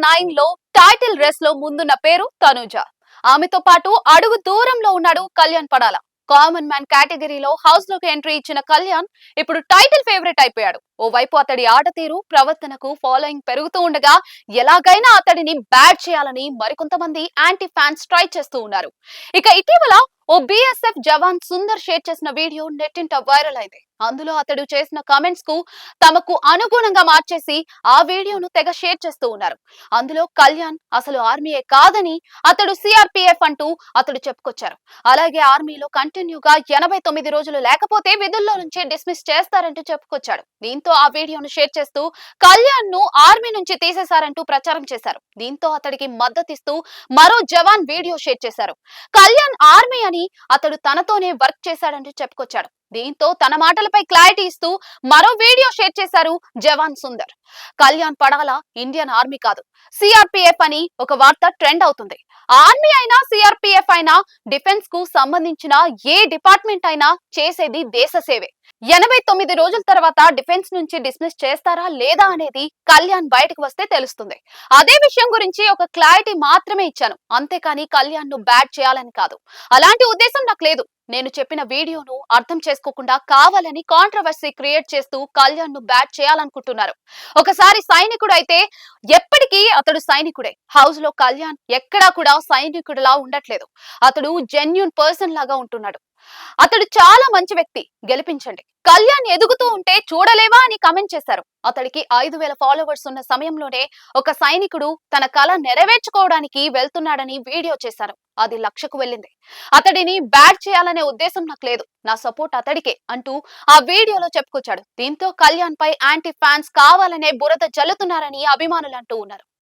Season 9 లో title race లో ముందున్న పేరు తనూజ. ఆమెతో పాటు అడుగు దూరంలో ఉన్నాడు కళ్యాణ్ పడాల. కామన్ మ్యాన్ కేటగిరీలో హౌస్ లోకి ఎంట్రీ ఇచ్చిన కళ్యాణ్ ఇప్పుడు టైటిల్ ఫేవరెట్ అయిపోయాడు. ఓవైపు అతడి ఆట తీరు, ప్రవర్తనకు ఫాలోయింగ్ పెరుగుతూ ఉండగా ఎలాగైనా అతడిని బ్యాట్ చేయాలని మరికొంతమంది యాంటీ ఫ్యాన్స్ ట్రై చేస్తూ ఉన్నారు. ఇక ఇటీవల ఓ బీఎస్ఎఫ్ జవాన్ సుందర్ షేర్ చేసిన వీడియో నెట్టింట వైరల్ అయింది. అందులో అతడు చేసిన కామెంట్స్ కు తమకు అనుగుణంగా మార్చేసి ఆ వీడియోను తెగ షేర్ చేస్తూ ఉన్నారు. అందులో కళ్యాణ్ అసలు ఆర్మీయే కాదని, అతడు సిఆర్పిఎఫ్ అంటూ అతడు చెప్పుకొచ్చారు. అలాగే ఆర్మీలో కంటిన్యూగా 89 రోజులు లేకపోతే విధుల్లో నుంచి డిస్మిస్ చేస్తారంటూ చెప్పుకొచ్చాడు. దీంతో ఆ వీడియోను షేర్ చేస్తూ కళ్యాణ్ ను ఆర్మీ నుంచి తీసేశారంటూ ప్రచారం చేశారు. దీంతో అతడికి మద్దతిస్తూ మరో జవాన్ వీడియో షేర్ చేశారు. కళ్యాణ్ ఆర్మీ అని, అతడు తనతోనే వర్క్ చేశాడంటూ చెప్పుకొచ్చాడు. దీంతో తన మాటలపై క్లారిటీ ఇస్తూ మరో వీడియో షేర్ చేశారు జవాన్ సుందర్. కళ్యాణ్ పడాల ఇండియన్ ఆర్మీ కాదు, సిఆర్పిఎఫ్ అని ఒక వార్త ట్రెండ్ అవుతుంది. ఆర్మీ అయినా సిఆర్పిఎఫ్ అయినా డిఫెన్స్ కు సంబంధించిన ఏ డిపార్ట్మెంట్ అయినా చేసేది దేశ సేవే. 89 రోజుల తర్వాత డిఫెన్స్ నుంచి డిస్మిస్ చేస్తారా లేదా అనేది కళ్యాణ్ బయటకు వస్తే తెలుస్తుంది. అదే విషయం గురించి ఒక క్లారిటీ మాత్రమే ఇచ్చాను, అంతేకాని కళ్యాణ్ ను బ్యాట్ చేయాలని కాదు. అలాంటి ఉద్దేశం నాకు లేదు. నేను చెప్పిన వీడియోను అర్థం చేసుకోకుండా కావాలని కాంట్రవర్సీ క్రియేట్ చేస్తూ కళ్యాణ్ ను బ్యాట్ చేయాలనుకుంటున్నారు. ఒకసారి సైనికుడు అయితే ఎప్పటికీ అతడు సైనికుడే. హౌస్ లో కళ్యాణ్ ఎక్కడా కూడా సైనికుడిలా ఉండట్లేదు. అతడు జెన్యూన్ పర్సన్ లాగా ఉంటున్నాడు. అతడు చాలా మంచి వ్యక్తి, గెలిపించండి. కళ్యాణ్ ఎదుగుతూ ఉంటే చూడలేవా అని కమెంట్ చేశారు. అతడికి 5,000 ఫాలోవర్స్ ఉన్న సమయంలోనే ఒక సైనికుడు తన కళ నెరవేర్చుకోవడానికి వెళ్తున్నాడని వీడియో చేశారు. అది లక్షకు వెళ్ళింది. అతడిని బ్యాట్ చేయాలనే ఉద్దేశం నాకు లేదు, నా సపోర్ట్ అతడికే అంటూ ఆ వీడియోలో చెప్పుకొచ్చాడు. దీంతో కళ్యాణ్ పై యాంటీ ఫ్యాన్స్ కావాలనే బురద జల్లుతున్నారని అభిమానులు అంటూ ఉన్నారు.